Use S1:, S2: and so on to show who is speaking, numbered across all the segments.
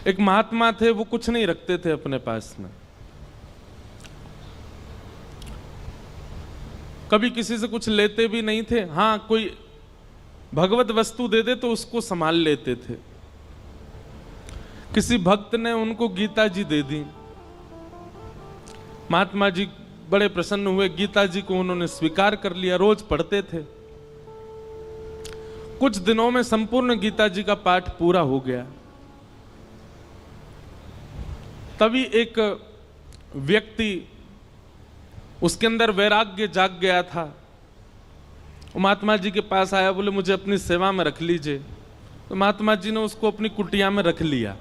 S1: एक महात्मा थे, वो कुछ नहीं रखते थे अपने पास में, कभी किसी से कुछ लेते भी नहीं थे। हाँ, कोई भगवत वस्तु दे दे तो उसको संभाल लेते थे। किसी भक्त ने उनको गीता जी दे दी, महात्मा जी बड़े प्रसन्न हुए, गीता जी को उन्होंने स्वीकार कर लिया, रोज पढ़ते थे। कुछ दिनों में संपूर्ण गीता जी का पाठ पूरा हो गया। तभी एक व्यक्ति, उसके अंदर वैराग्य जाग गया था, वो महात्मा जी के पास आया, बोले मुझे अपनी सेवा में रख लीजिए। तो महात्मा जी ने उसको अपनी कुटिया में रख लिया।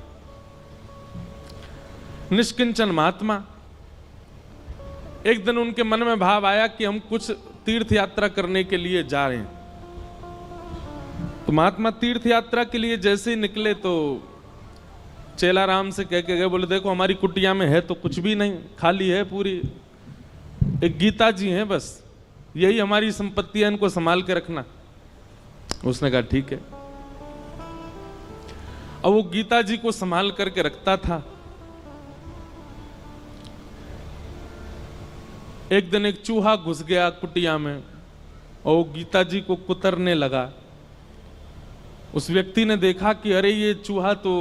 S1: निष्किंचन महात्मा। एक दिन उनके मन में भाव आया कि हम कुछ तीर्थ यात्रा करने के लिए जा रहे हैं। तो महात्मा तीर्थ यात्रा के लिए जैसे ही निकले तो चेला राम से कह के गए, बोले देखो हमारी कुटिया में है तो कुछ भी नहीं, खाली है पूरी, एक गीता जी हैं बस, यही हमारी संपत्ति है, इनको संभाल के रखना। उसने कहा ठीक है। अब वो गीता जी को संभाल करके रखता था। एक दिन एक चूहा घुस गया कुटिया में और वो गीता जी को कुतरने लगा। उस व्यक्ति ने देखा कि अरे ये चूहा तो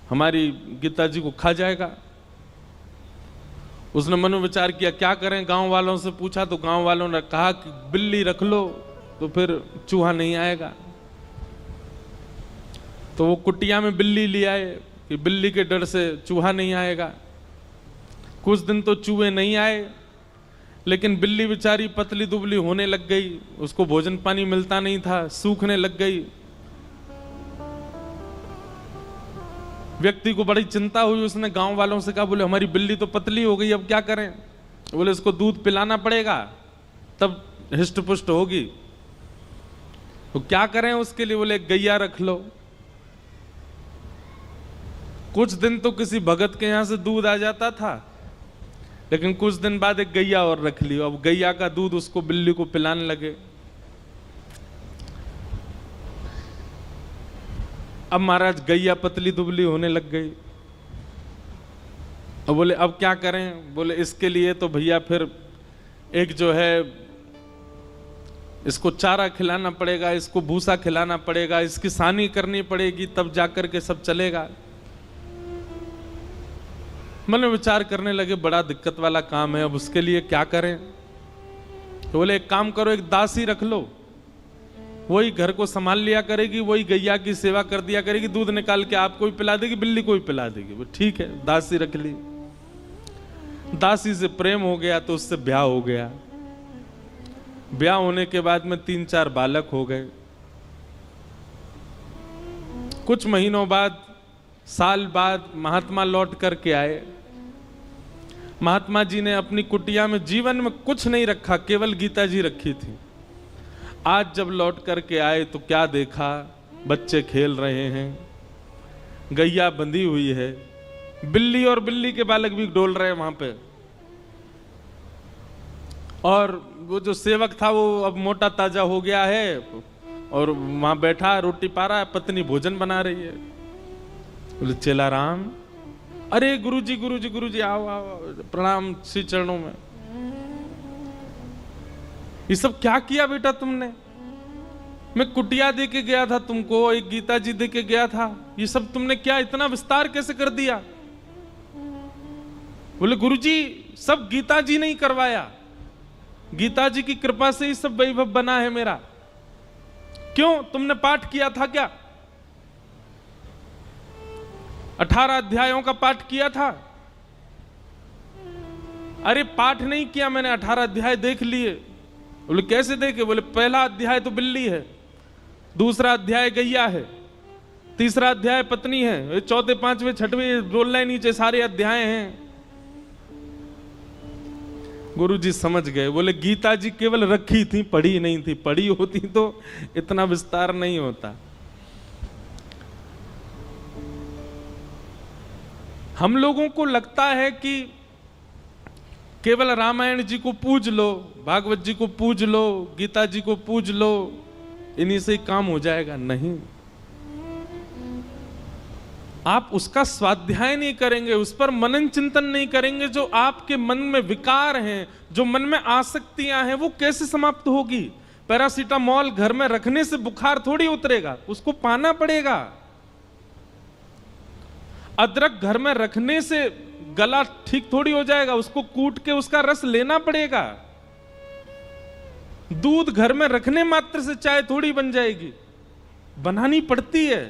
S1: हमारी गीता जी को खा जाएगा। उसने मनोविचार किया क्या करें, गांव वालों से पूछा तो गांव वालों ने कहा कि बिल्ली रख लो तो फिर चूहा नहीं आएगा। तो वो कुटिया में बिल्ली ले आए कि बिल्ली के डर से चूहा नहीं आएगा। कुछ दिन तो चूहे नहीं आए, लेकिन बिल्ली बेचारी पतली दुबली होने लग गई, उसको भोजन पानी मिलता नहीं था, सूखने लग गई। व्यक्ति को बड़ी चिंता हुई, उसने गांव वालों से कहा, बोले हमारी बिल्ली तो पतली हो गई, अब क्या करें? बोले इसको दूध पिलाना पड़ेगा तब हिष्ट पुष्ट होगी। तो क्या करें उसके लिए? बोले गैया रख लो। कुछ दिन तो किसी भगत के यहां से दूध आ जाता था, लेकिन कुछ दिन बाद एक गैया और रख ली। अब गैया का दूध उसको बिल्ली को पिलाने लगे। अब महाराज गैया पतली दुबली होने लग गई। अब बोले अब क्या करें? बोले इसके लिए तो भैया फिर एक जो है इसको चारा खिलाना पड़ेगा, इसको भूसा खिलाना पड़ेगा, इसकी सानी करनी पड़ेगी, तब जाकर के सब चलेगा। मन में विचार करने लगे बड़ा दिक्कत वाला काम है, अब उसके लिए क्या करें? तो बोले एक काम करो, एक दासी रख लो, वही घर को संभाल लिया करेगी, वही गैया की सेवा कर दिया करेगी, दूध निकाल के आपको भी पिला देगी, बिल्ली को भी पिला देगी। वो ठीक है, दासी रख ली। दासी से प्रेम हो गया तो उससे ब्याह हो गया। ब्याह होने के बाद में 3-4 बालक हो गए। कुछ महीनों बाद, साल बाद महात्मा लौट करके आए। महात्मा जी ने अपनी कुटिया में जीवन में कुछ नहीं रखा, केवल गीता जी रखी थी। आज जब लौट करके आए तो क्या देखा? बच्चे खेल रहे हैं, गैया बंधी हुई है, बिल्ली और बिल्ली के बालक भी डोल रहे हैं वहां पे। और वो जो सेवक था वो अब मोटा ताजा हो गया है और वहां बैठा रोटी पा रहा है, पत्नी भोजन बना रही है। बोले चेला राम, अरे गुरुजी गुरुजी गुरुजी आओ आओ, प्रणाम श्री चरणों में। ये सब क्या किया बेटा तुमने? मैं कुटिया दे के गया था तुमको, एक गीता जी दे के गया था, ये सब तुमने क्या इतना विस्तार कैसे कर दिया? बोले गुरुजी सब गीता जी ने ही करवाया, गीता जी की कृपा से ही सब वैभव बना है मेरा। क्यों, तुमने पाठ किया था क्या? 18 अध्यायों का पाठ किया था? अरे पाठ नहीं किया मैंने, 18 अध्याय देख लिए। बोले कैसे देखे? बोले पहला अध्याय तो बिल्ली है, दूसरा अध्याय गैया है, तीसरा अध्याय पत्नी है, चौथे पांचवें छठवें रोल लाइन नीचे सारे अध्याय हैं। गुरुजी समझ गए। बोले गीता जी केवल रखी थी, पढ़ी नहीं थी, पढ़ी होती तो इतना विस्तार नहीं होता। हम लोगों को लगता है कि केवल रामायण जी को पूज लो, भागवत जी को पूज लो, गीता जी को पूज लो, इन्हीं से ही काम हो जाएगा। नहीं, आप उसका स्वाध्याय नहीं करेंगे, उस पर मनन चिंतन नहीं करेंगे, जो आपके मन में विकार हैं, जो मन में आसक्तियां हैं, वो कैसे समाप्त होगी? पैरासीटामोल घर में रखने से बुखार थोड़ी उतरेगा, उसको पाना पड़ेगा। अदरक घर में रखने से गला ठीक थोड़ी हो जाएगा, उसको कूट के उसका रस लेना पड़ेगा। दूध घर में रखने मात्र से चाय थोड़ी बन जाएगी, बनानी पड़ती है।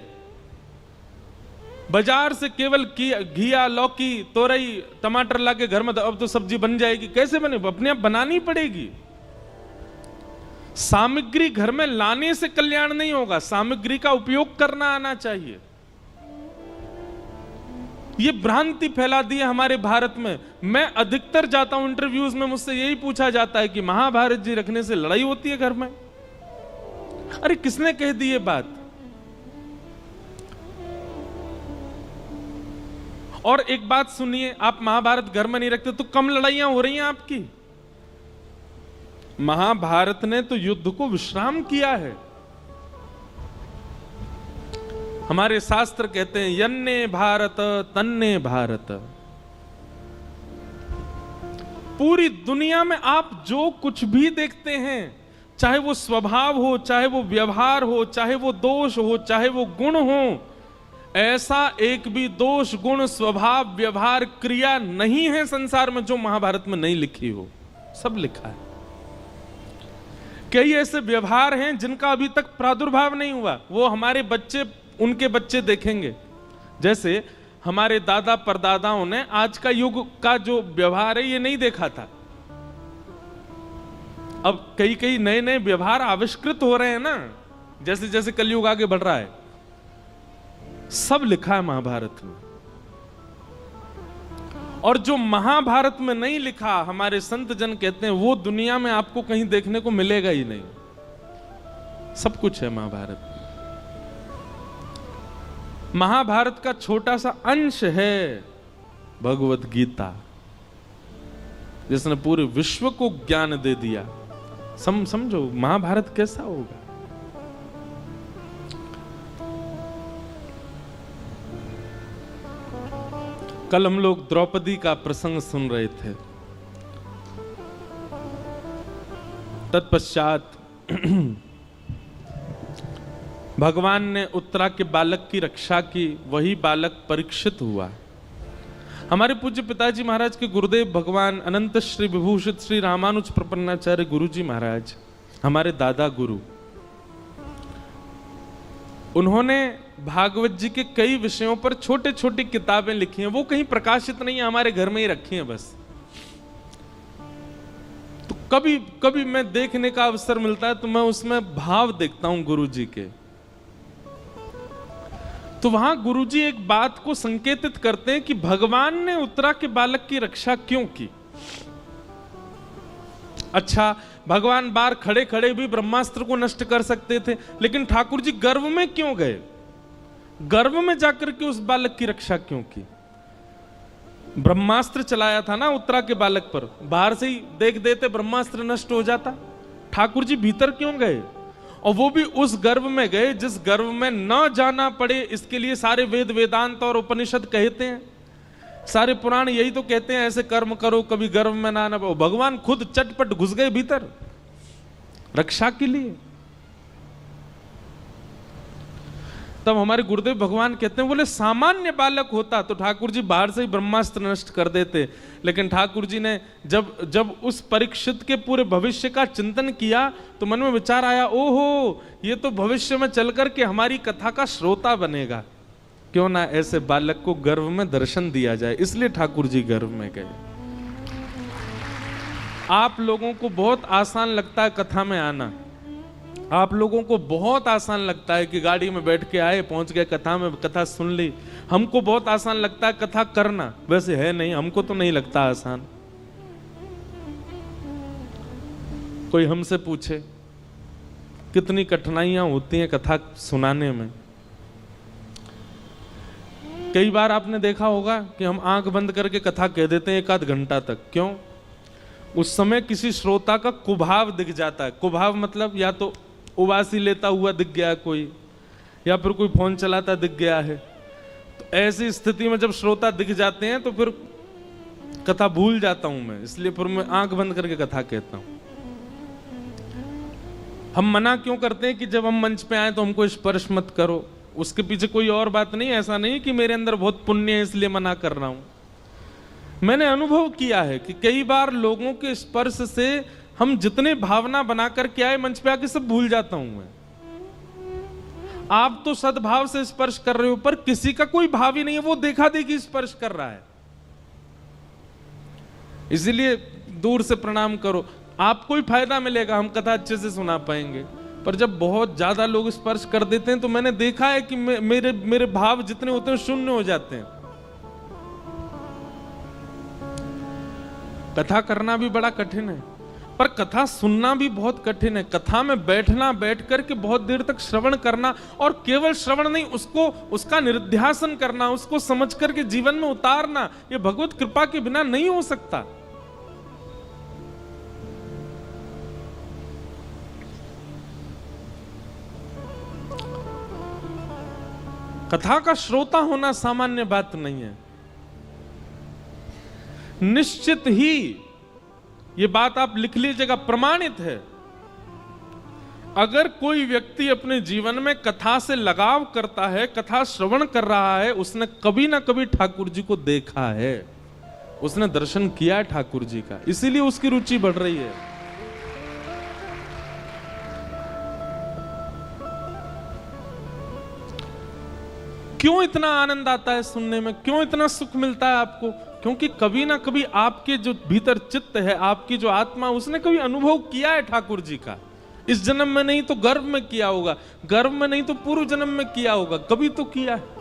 S1: बाजार से केवल घिया, लौकी, तोरई, टमाटर लाके घर में अब तो सब्जी बन जाएगी, कैसे बने? अपने आप बनानी पड़ेगी। सामग्री घर में लाने से कल्याण नहीं होगा, सामग्री का उपयोग करना आना चाहिए। ये भ्रांति फैला दी है हमारे भारत में। मैं अधिकतर जाता हूं इंटरव्यूज में, मुझसे यही पूछा जाता है कि महाभारत जी रखने से लड़ाई होती है घर में। अरे किसने कह दी ये बात? और एक बात सुनिए, आप महाभारत घर में नहीं रखते तो कम लड़ाइयां हो रही हैं आपकी। महाभारत ने तो युद्ध को विश्राम किया है। हमारे शास्त्र कहते हैं यन्ने भारत तन्ने भारत। पूरी दुनिया में आप जो कुछ भी देखते हैं, चाहे वो स्वभाव हो, चाहे वो व्यवहार हो, चाहे वो दोष हो, चाहे वो गुण हो, ऐसा एक भी दोष, गुण, स्वभाव, व्यवहार, क्रिया नहीं है संसार में जो महाभारत में नहीं लिखी हो। सब लिखा है। कई ऐसे व्यवहार हैं जिनका अभी तक प्रादुर्भाव नहीं हुआ, वो हमारे बच्चे, उनके बच्चे देखेंगे। जैसे हमारे दादा परदादाओं ने आज का युग का जो व्यवहार है ये नहीं देखा था। अब कई कई नए नए व्यवहार आविष्कृत हो रहे हैं ना, जैसे जैसे कलयुग आगे बढ़ रहा है। सब लिखा है महाभारत में। और जो महाभारत में नहीं लिखा, हमारे संत जन कहते हैं वो दुनिया में आपको कहीं देखने को मिलेगा ही नहीं। सब कुछ है महाभारत में। महाभारत का छोटा सा अंश है भगवत गीता, जिसने पूरे विश्व को ज्ञान दे दिया। समझो महाभारत कैसा होगा। कल हम लोग द्रौपदी का प्रसंग सुन रहे थे। तत्पश्चात भगवान ने उत्तरा के बालक की रक्षा की। वही बालक परीक्षित हुआ। हमारे पूज्य पिताजी महाराज के गुरुदेव भगवान अनंत श्री विभूषित श्री रामानुज प्रपन्नाचार्य गुरु जी महाराज, हमारे दादा गुरु, उन्होंने भागवत जी के कई विषयों पर छोटे छोटे किताबें लिखी हैं। वो कहीं प्रकाशित नहीं है, हमारे घर में ही रखी हैं बस। तो कभी कभी मैं देखने का अवसर मिलता है तो मैं उसमें भाव देखता हूं गुरु जी के। तो वहां गुरुजी एक बात को संकेतित करते हैं कि भगवान ने उत्तरा के बालक की रक्षा क्यों की। अच्छा, भगवान बाहर खड़े खड़े भी ब्रह्मास्त्र को नष्ट कर सकते थे, लेकिन ठाकुर जी गर्भ में क्यों गए? गर्भ में जाकर के उस बालक की रक्षा क्यों की? ब्रह्मास्त्र चलाया था ना उत्तरा के बालक पर, बाहर से ही देख देते ब्रह्मास्त्र नष्ट हो जाता। ठाकुर जी भीतर क्यों गए? और वो भी उस गर्भ में गए जिस गर्भ में न जाना पड़े। इसके लिए सारे वेद, वेदांत और उपनिषद कहते हैं, सारे पुराण यही तो कहते हैं, ऐसे कर्म करो कभी गर्भ में ना आना। भगवान खुद चटपट घुस गए भीतर रक्षा के लिए। तब हमारे गुरुदेव भगवान कहते हैं, बोले सामान्य बालक होता तो ठाकुर जी बाहर से ही ब्रह्मास्त्र नष्ट कर देते, लेकिन ठाकुर जी ने जब उस परीक्षित के पूरे भविष्य का चिंतन किया तो मन में विचार आया, ओहो ये तो भविष्य में चल करके हमारी कथा का श्रोता बनेगा, क्यों ना ऐसे बालक को गर्भ में दर्शन दिया जाए। इसलिए ठाकुर जी गर्भ में गए। आप लोगों को बहुत आसान लगता है कथा में आना, आप लोगों को बहुत आसान लगता है कि गाड़ी में बैठ के आए, पहुंच गए कथा में, कथा सुन ली। हमको बहुत आसान लगता है कथा करना, वैसे है नहीं, हमको तो नहीं लगता आसान। कोई हमसे पूछे कितनी कठिनाइयां होती हैं कथा सुनाने में। कई बार आपने देखा होगा कि हम आंख बंद करके कथा कह देते हैं 1 आध घंटा तक। क्यों? उस समय किसी श्रोता का कुभाव दिख जाता है। कुभाव मतलब या तो उबासी लेता हुआ दिख गया कोई, या फिर कोई फोन चलाता दिख गया है। तो ऐसी स्थिति में जब श्रोता दिख जाते हैं तो फिर कथा भूल जाता हूं मैं, इसलिए फिर मैं आंख बंद करके कथा कहता हूं। हम मना क्यों करते हैं कि जब हम मंच पे आए तो हमको स्पर्श मत करो, उसके पीछे कोई और बात नहीं। ऐसा नहीं कि मेरे अंदर बहुत पुण्य है इसलिए मना कर रहा हूं। मैंने अनुभव किया है कि कई बार लोगों के स्पर्श से हम जितने भावना बना करके आए मंच पे आके सब भूल जाता हूं मैं। आप तो सद्भाव से स्पर्श कर रहे हो, पर किसी का कोई भाव ही नहीं है, वो देखा देखी स्पर्श कर रहा है। इसीलिए दूर से प्रणाम करो, आपको ही फायदा मिलेगा, हम कथा अच्छे से सुना पाएंगे। पर जब बहुत ज्यादा लोग स्पर्श कर देते हैं तो मैंने देखा है कि मेरे भाव जितने होते हैं शून्य हो जाते हैं। कथा करना भी बड़ा कठिन है, पर कथा सुनना भी बहुत कठिन है। कथा में बैठना, बैठ करके बहुत देर तक श्रवण करना, और केवल श्रवण नहीं, उसका निरुध्यासन करना, उसको समझ करके जीवन में उतारना, ये भगवत कृपा के बिना नहीं हो सकता। कथा का श्रोता होना सामान्य बात नहीं है। निश्चित ही ये बात आप लिख लीजिएगा, प्रमाणित है। अगर कोई व्यक्ति अपने जीवन में कथा से लगाव करता है, कथा श्रवण कर रहा है, उसने कभी ना कभी ठाकुर जी को देखा है, उसने दर्शन किया है ठाकुर जी का, इसीलिए उसकी रुचि बढ़ रही है। क्यों इतना आनंद आता है सुनने में, क्यों इतना सुख मिलता है आपको? क्योंकि कभी ना कभी आपके जो भीतर चित्त है, आपकी जो आत्मा, उसने कभी अनुभव किया है ठाकुर जी का। इस जन्म में नहीं तो गर्भ में किया होगा, गर्भ में नहीं तो पूर्व जन्म में किया होगा, कभी तो किया है।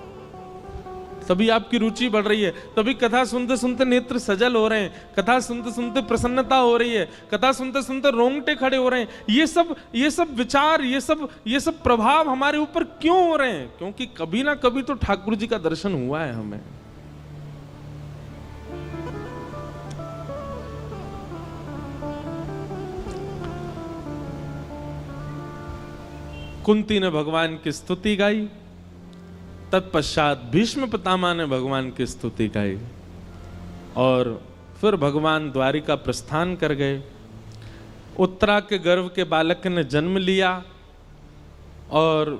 S1: तभी आपकी रुचि बढ़ रही है, तभी कथा सुनते सुनते नेत्र सजल हो रहे हैं, कथा सुनते सुनते प्रसन्नता हो रही है, कथा सुनते सुनते रोंगटे खड़े हो रहे हैं। ये सब विचार, ये सब प्रभाव हमारे ऊपर क्यों हो रहे हैं? क्योंकि कभी ना कभी तो ठाकुर जी का दर्शन हुआ है हमें। कुंती ने भगवान की स्तुति गाई, तत्पश्चात भीष्म पितामह ने भगवान की स्तुति गाई, और फिर भगवान द्वारिका प्रस्थान कर गए। उत्तरा के गर्भ के बालक ने जन्म लिया, और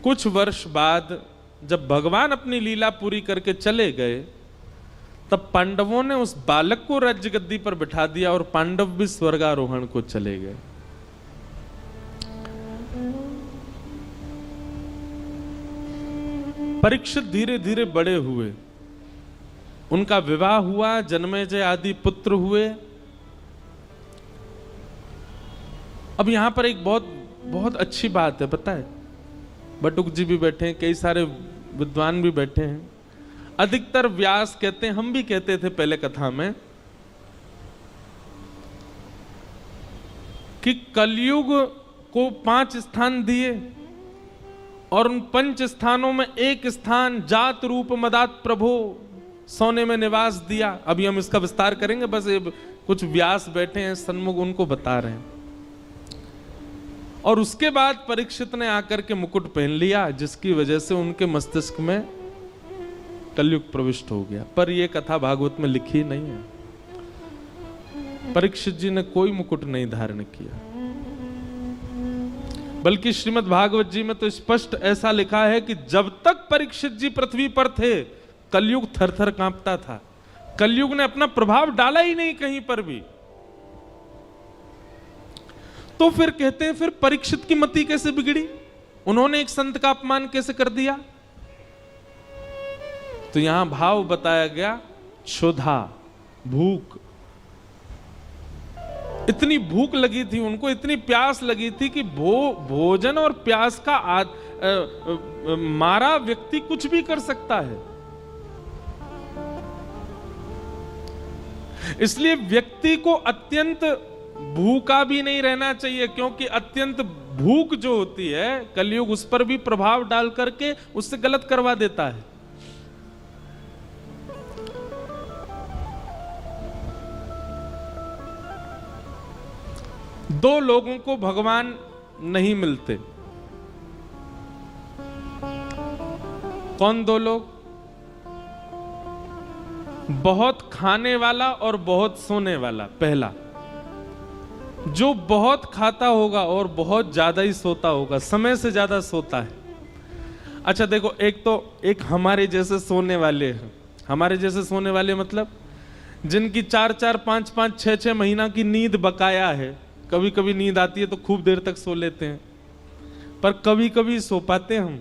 S1: कुछ वर्ष बाद जब भगवान अपनी लीला पूरी करके चले गए, तब पांडवों ने उस बालक को राज्य गद्दी पर बिठा दिया, और पांडव भी स्वर्गारोहण को चले गए। परीक्षित धीरे धीरे बड़े हुए, उनका विवाह हुआ, जन्मेजय आदि पुत्र हुए। अब यहां पर एक बहुत अच्छी बात है, पता है? बटुक जी भी बैठे हैं, कई सारे विद्वान भी बैठे हैं। अधिकतर व्यास कहते हैं, हम भी कहते थे पहले कथा में, कि कलयुग को 5 स्थान दिए, और उन 5 स्थानों में एक स्थान जात रूप मदात प्रभो सोने में निवास दिया। अभी हम इसका विस्तार करेंगे, बस कुछ व्यास बैठे हैं सन्मुख, उनको बता रहे हैं। और उसके बाद परीक्षित ने आकर के मुकुट पहन लिया, जिसकी वजह से उनके मस्तिष्क में कलयुग प्रविष्ट हो गया। पर यह कथा भागवत में लिखी नहीं है। परीक्षित जी ने कोई मुकुट नहीं धारण किया, बल्कि श्रीमद् भागवत जी में तो स्पष्ट ऐसा लिखा है कि जब तक परीक्षित जी पृथ्वी पर थे, कलयुग थर-थर कांपता था। कलयुग ने अपना प्रभाव डाला ही नहीं कहीं पर भी। तो फिर कहते हैं, फिर परीक्षित की मति कैसे बिगड़ी? उन्होंने एक संत का अपमान कैसे कर दिया? तो यहां भाव बताया गया, क्षुधा, भूख। इतनी भूख लगी थी उनको, इतनी प्यास लगी थी कि भोजन और प्यास का मारा व्यक्ति कुछ भी कर सकता है। इसलिए व्यक्ति को अत्यंत भूखा भी नहीं रहना चाहिए, क्योंकि अत्यंत भूख जो होती है, कलयुग उस पर भी प्रभाव डाल करके उससे गलत करवा देता है। दो लोगों को भगवान नहीं मिलते, कौन दो लोग? बहुत खाने वाला और बहुत सोने वाला। पहला, जो बहुत खाता होगा और बहुत ज्यादा ही सोता होगा, समय से ज्यादा सोता है। अच्छा देखो, एक हमारे जैसे सोने वाले हैं। हमारे जैसे सोने वाले मतलब जिनकी 4-4, 5-5, 6-6 महीना की नींद बकाया है। कभी कभी नींद आती है तो खूब देर तक सो लेते हैं, पर कभी कभी सो पाते हैं हम।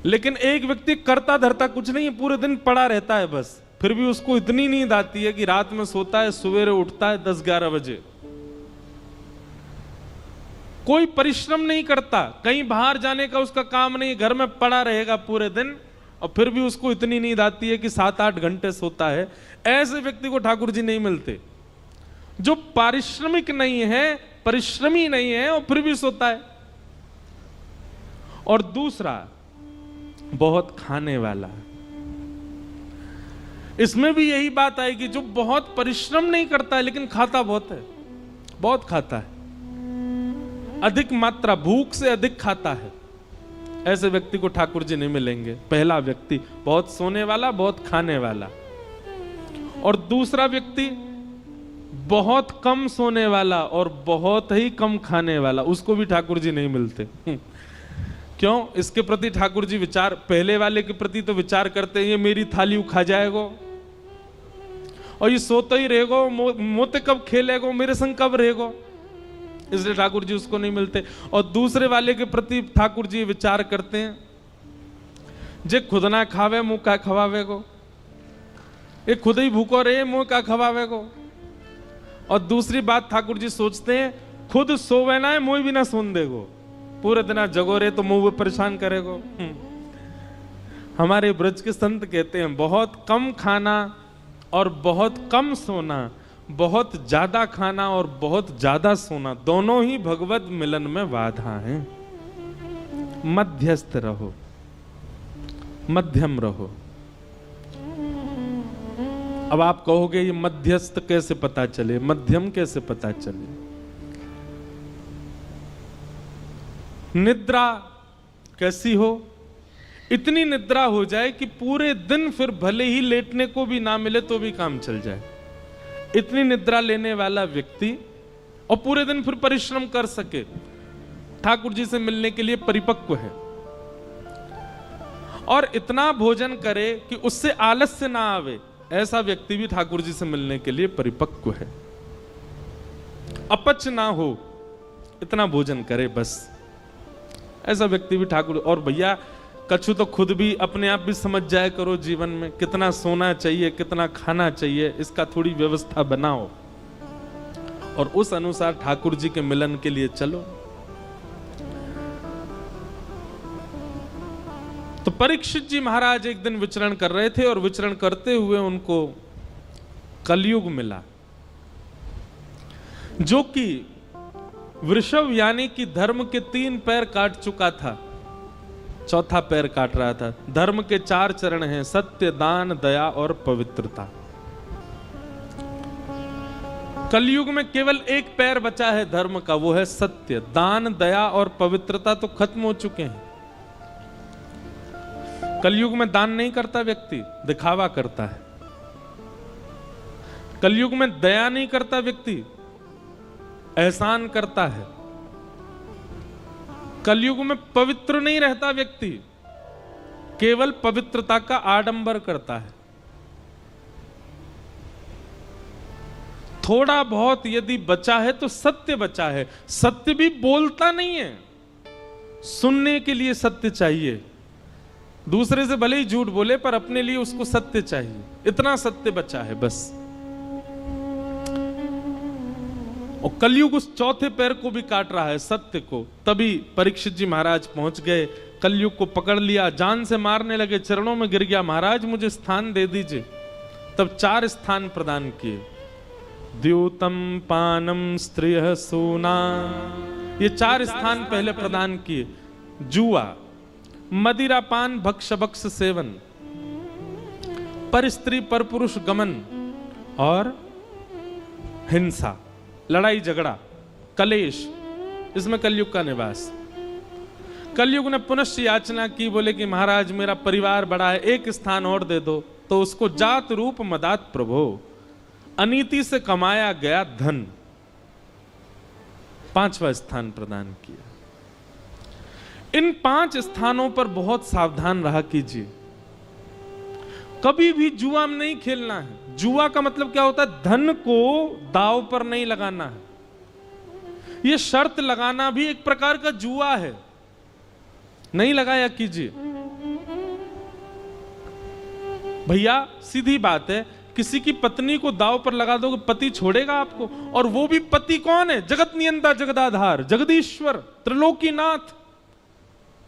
S1: लेकिन एक व्यक्ति करता धरता कुछ नहीं है, पूरे दिन पड़ा रहता है बस, फिर भी उसको इतनी नींद आती है कि रात में सोता है, सवेरे उठता है 10-11 बजे। कोई परिश्रम नहीं करता, कहीं बाहर जाने का उसका काम नहीं, घर में पड़ा रहेगा पूरे दिन, और फिर भी उसको इतनी नींद आती है कि 7-8 घंटे सोता है। ऐसे व्यक्ति को ठाकुर जी नहीं मिलते, जो पारिश्रमिक नहीं है, परिश्रमी नहीं है और फिर भी सोता है। और दूसरा, बहुत खाने वाला। इसमें भी यही बात आएगी, जो बहुत परिश्रम नहीं करता है लेकिन खाता बहुत है, बहुत खाता है, अधिक मात्रा, भूख से अधिक खाता है। ऐसे व्यक्ति को ठाकुर जी नहीं मिलेंगे। पहला व्यक्ति बहुत सोने वाला, बहुत खाने वाला। और दूसरा व्यक्ति बहुत कम सोने वाला और बहुत ही कम खाने वाला, उसको भी ठाकुर जी नहीं मिलते। क्यों? इसके प्रति ठाकुर जी विचार, पहले वाले के प्रति तो विचार करते हैं, ये मेरी थाली खा जाएगो और ये सोता ही रहेगो, मोते कब खेलेगो, मेरे संग कब रहेगो, इसलिए ठाकुर जी उसको नहीं मिलते। और दूसरे वाले के प्रति ठाकुर जी विचार करते हैं, जे खुद ना खावे मुंह का खवावेगो, ये खुद ही भूखो रहे मुंह का खवावेगो। और दूसरी बात ठाकुर जी सोचते हैं, खुद सोवे ना है मुंह भी ना सोन देगो, पूरे दिन जगो रहे तो मुंह परेशान करेगो। हमारे ब्रज के संत कहते हैं, बहुत कम खाना और बहुत कम सोना, बहुत ज्यादा खाना और बहुत ज्यादा सोना, दोनों ही भगवत मिलन में बाधा हैं। मध्यस्थ रहो, मध्यम रहो। अब आप कहोगे ये मध्यस्थ कैसे पता चले, मध्यम कैसे पता चले? निद्रा कैसी हो? इतनी निद्रा हो जाए कि पूरे दिन फिर भले ही लेटने को भी ना मिले तो भी काम चल जाए, इतनी निद्रा लेने वाला व्यक्ति, और पूरे दिन फिर परिश्रम कर सके, ठाकुर जी से मिलने के लिए परिपक्व है। और इतना भोजन करे कि उससे आलस्य ना आवे, ऐसा व्यक्ति भी ठाकुर जी से मिलने के लिए परिपक्व है। अपच ना हो, इतना भोजन करे बस, ऐसा व्यक्ति भी ठाकुर। और भैया कछु तो खुद भी अपने आप भी समझ जाया करो, जीवन में कितना सोना चाहिए, कितना खाना चाहिए, इसका थोड़ी व्यवस्था बनाओ और उस अनुसार ठाकुर जी के मिलन के लिए चलो। तो परीक्षित जी महाराज एक दिन विचरण कर रहे थे और विचरण करते हुए उनको कलयुग मिला, जो कि वृषभ यानी कि धर्म के 3 पैर काट चुका था, चौथा पैर काट रहा था। धर्म के 4 चरण हैं, सत्य, दान, दया और पवित्रता। कलयुग में केवल 1 पैर बचा है धर्म का, वो है सत्य। दान, दया और पवित्रता तो खत्म हो चुके हैं। कलयुग में दान नहीं करता व्यक्ति, दिखावा करता है। कलयुग में दया नहीं करता व्यक्ति, एहसान करता है। कलयुग में पवित्र नहीं रहता व्यक्ति, केवल पवित्रता का आडंबर करता है। थोड़ा बहुत यदि बचा है तो सत्य बचा है। सत्य भी बोलता नहीं है, सुनने के लिए सत्य चाहिए। दूसरे से भले ही झूठ बोले पर अपने लिए उसको सत्य चाहिए, इतना सत्य बचा है बस। और कलयुग उस चौथे पैर को भी काट रहा है, सत्य को। तभी परीक्षित जी महाराज पहुंच गए, कलयुग को पकड़ लिया, जान से मारने लगे, चरणों में गिर गया, महाराज मुझे स्थान दे दीजिए। तब 4 स्थान प्रदान किए, द्यूतम पानम स्त्रिय सूना, ये 4 स्थान पहले प्रदान किए। जुआ, मदिरा पान, भक्ष भक्ष सेवन, पर स्त्री पर पुरुष गमन और हिंसा, लड़ाई झगड़ा, कलेश, इसमें कलयुग का निवास। कलयुग ने पुनश्च याचना की, बोले कि महाराज मेरा परिवार बड़ा है, एक स्थान और दे दो। तो उसको जात रूप मदात प्रभो, अनीति से कमाया गया धन, 5वां स्थान प्रदान किया। इन 5 स्थानों पर बहुत सावधान रहा कीजिए। कभी भी जुआ में नहीं खेलना है। जुआ का मतलब क्या होता है? धन को दांव पर नहीं लगाना है। यह शर्त लगाना भी एक प्रकार का जुआ है, नहीं लगाया कीजिए भैया। सीधी बात है, किसी की पत्नी को दांव पर लगा दोगे, पति छोड़ेगा आपको? और वो भी पति कौन है? जगत नियंता, जगदाधार, जगदीश्वर, त्रिलोकीनाथ,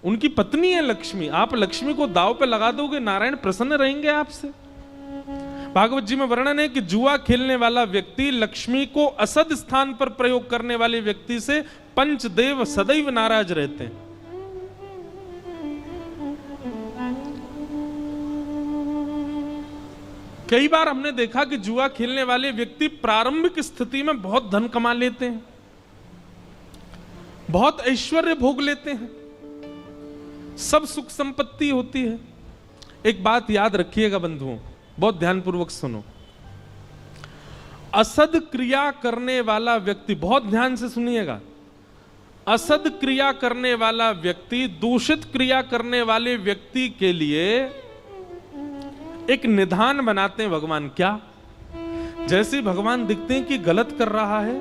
S1: उनकी पत्नी है लक्ष्मी। आप लक्ष्मी को दांव पे लगा दोगे, नारायण प्रसन्न रहेंगे आपसे। भागवत जी में वर्णन है कि जुआ खेलने वाला व्यक्ति लक्ष्मी को असद स्थान पर प्रयोग करने वाले व्यक्ति से पंचदेव सदैव नाराज रहते हैं। कई बार हमने देखा कि जुआ खेलने वाले व्यक्ति प्रारंभिक स्थिति में बहुत धन कमा लेते हैं, बहुत ऐश्वर्य भोग लेते हैं, सब सुख संपत्ति होती है। एक बात याद रखिएगा बंधुओं, बहुत ध्यानपूर्वक सुनो। असद क्रिया करने वाला व्यक्ति, बहुत ध्यान से सुनिएगा, असद क्रिया करने वाला व्यक्ति दूषित क्रिया करने वाले व्यक्ति के लिए एक निधान बनाते हैं भगवान। क्या? जैसे भगवान दिखते हैं कि गलत कर रहा है,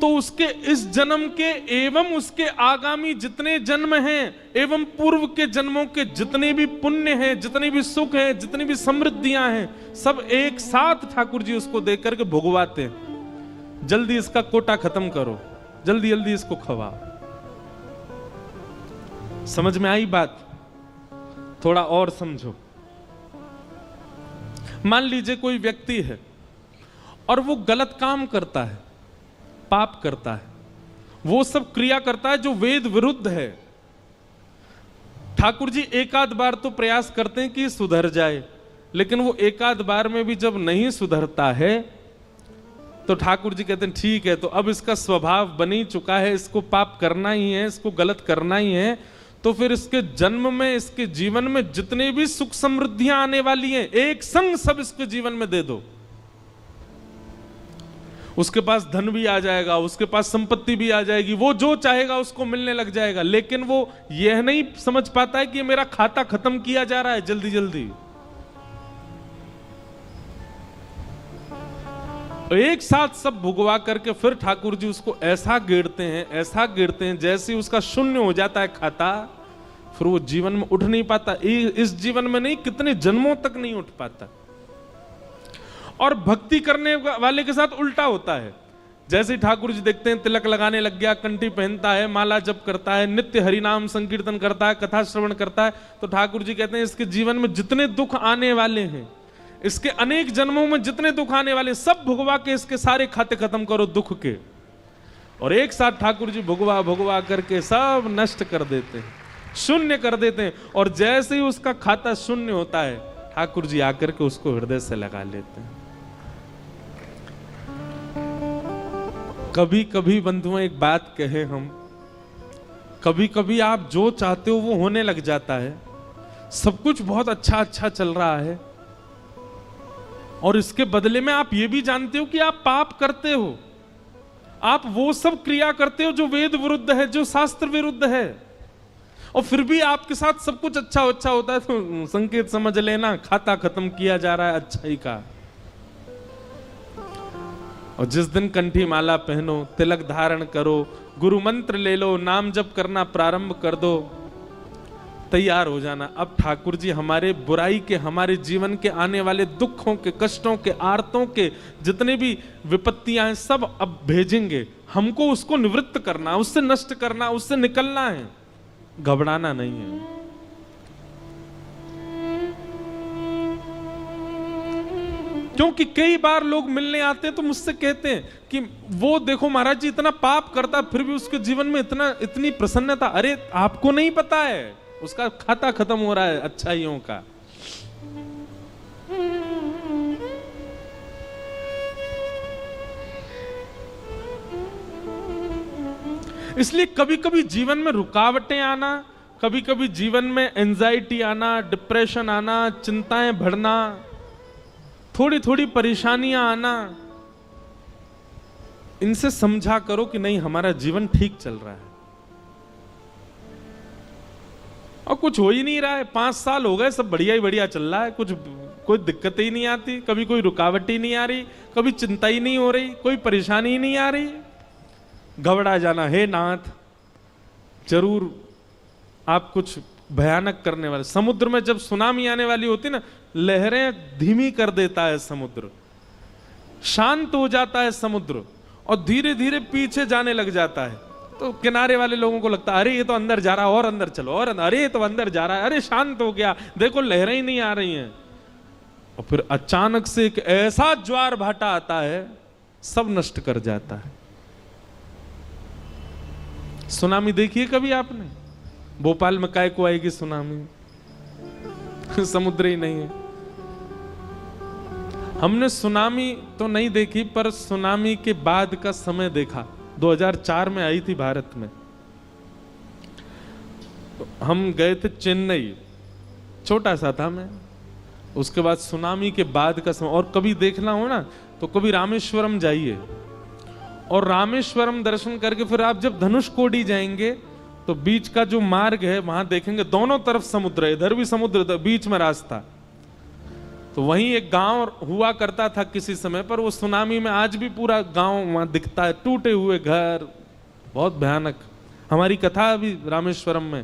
S1: तो उसके इस जन्म के एवं उसके आगामी जितने जन्म हैं एवं पूर्व के जन्मों के जितने भी पुण्य हैं, जितने भी सुख हैं, जितनी भी समृद्धियां हैं, सब एक साथ ठाकुर जी उसको देख करके भुगवाते हैं। जल्दी इसका कोटा खत्म करो, जल्दी जल्दी इसको खवाओ। समझ में आई बात? थोड़ा और समझो। मान लीजिए कोई व्यक्ति है और वो गलत काम करता है, पाप करता है, वो सब क्रिया करता है जो वेद विरुद्ध है। ठाकुर जी एकाध बार तो प्रयास करते हैं कि सुधर जाए, लेकिन वो एकाध बार में भी जब नहीं सुधरता है तो ठाकुर जी कहते हैं ठीक है, तो अब इसका स्वभाव बन ही चुका है, इसको पाप करना ही है, इसको गलत करना ही है, तो फिर इसके जन्म में, इसके जीवन में जितने भी सुख समृद्धियां आने वाली हैं, एक संग सब इसके जीवन में दे दो। उसके पास धन भी आ जाएगा, उसके पास संपत्ति भी आ जाएगी, वो जो चाहेगा उसको मिलने लग जाएगा। लेकिन वो यह नहीं समझ पाता है कि मेरा खाता खत्म किया जा रहा है जल्दी जल्दी। एक साथ सब भुगवा करके फिर ठाकुर जी उसको ऐसा गिरते हैं, ऐसा गिरते हैं, जैसे उसका शून्य हो जाता है खाता, फिर वो जीवन में उठ नहीं पाता। इस जीवन में नहीं, कितने जन्मों तक नहीं उठ पाता। और भक्ति करने वाले के साथ उल्टा होता है। जैसे ठाकुर जी देखते हैं तिलक लगाने लग गया, कंठी पहनता है, माला जप करता है, नित्य हरिनाम संकीर्तन करता है, कथा श्रवण करता है, तो ठाकुर जी कहते हैं इसके जीवन में जितने दुख आने वाले हैं, इसके अनेक जन्मों में जितने दुख आने वाले, सब भुगवा के इसके सारे खाते खत्म करो दुख के। और एक साथ ठाकुर जी भुगवा भुगवा करके सब नष्ट कर देते हैं, शून्य कर देते हैं। और जैसे ही उसका खाता शून्य होता है, ठाकुर जी आकर के उसको हृदय से लगा लेते हैं। कभी कभी बंधुओं एक बात कहे हम, कभी कभी आप जो चाहते हो वो होने लग जाता है, सब कुछ बहुत अच्छा अच्छा चल रहा है, और इसके बदले में आप ये भी जानते हो कि आप पाप करते हो, आप वो सब क्रिया करते हो जो वेद विरुद्ध है, जो शास्त्र विरुद्ध है, और फिर भी आपके साथ सब कुछ अच्छा अच्छा होता है, तो संकेत समझ लेना खाता खत्म किया जा रहा है अच्छाई का। और जिस दिन कंठी माला पहनो, तिलक धारण करो, गुरु मंत्र ले लो, नाम जप करना प्रारंभ कर दो, तैयार हो जाना। अब ठाकुर जी हमारे बुराई के, हमारे जीवन के आने वाले दुखों के, कष्टों के, आर्तों के जितने भी विपत्तियां हैं सब अब भेजेंगे। हमको उसको निवृत्त करना, उससे नष्ट करना, उससे निकलना है, घबराना नहीं है। क्योंकि कई बार लोग मिलने आते हैं तो मुझसे कहते हैं कि वो देखो महाराज जी इतना पाप करता फिर भी उसके जीवन में इतनी प्रसन्नता। अरे आपको नहीं पता है, उसका खाता खत्म हो रहा है अच्छाइयों का। इसलिए कभी कभी जीवन में रुकावटें आना, कभी कभी जीवन में एंजाइटी आना, डिप्रेशन आना, चिंताएं बढ़ना, थोड़ी थोड़ी परेशानियां आना, इनसे समझा करो कि नहीं हमारा जीवन ठीक चल रहा है और कुछ हो ही नहीं रहा है। 5 साल हो गए, सब बढ़िया ही बढ़िया चल रहा है, कुछ कोई दिक्कत ही नहीं आती, कभी कोई रुकावट ही नहीं आ रही, कभी चिंता ही नहीं हो रही, कोई परेशानी ही नहीं आ रही। घबरा जाना, हे नाथ जरूर आप कुछ भयानक करने वाले। समुद्र में जब सुनामी आने वाली होती ना, लहरें धीमी कर देता है समुद्र, शांत हो जाता है समुद्र और धीरे धीरे पीछे जाने लग जाता है। तो किनारे वाले लोगों को लगता है अरे ये तो अंदर जा रहा है, और अंदर चलो, और अरे ये तो अंदर जा रहा है, अरे शांत हो गया, देखो लहरें ही नहीं आ रही हैं। और फिर अचानक से एक ऐसा ज्वार भाटा आता है, सब नष्ट कर जाता है। सुनामी देखिए कभी आपने? भोपाल में काय को आएगी सुनामी, समुद्र ही नहीं है। हमने सुनामी तो नहीं देखी, पर सुनामी के बाद का समय देखा। 2004 में आई थी भारत में, हम गए थे चेन्नई, छोटा सा था मैं। उसके बाद सुनामी के बाद का समय, और कभी देखना हो ना तो कभी रामेश्वरम जाइए, और रामेश्वरम दर्शन करके फिर आप जब धनुषकोडी जाएंगे तो बीच का जो मार्ग है वहां देखेंगे दोनों तरफ समुद्र है, इधर भी समुद्र, बीच में रास्ता। तो वहीं एक गांव हुआ करता था किसी समय पर, वो सुनामी में आज भी पूरा गांव वहां दिखता है, टूटे हुए घर, बहुत भयानक। हमारी कथा अभी रामेश्वरम में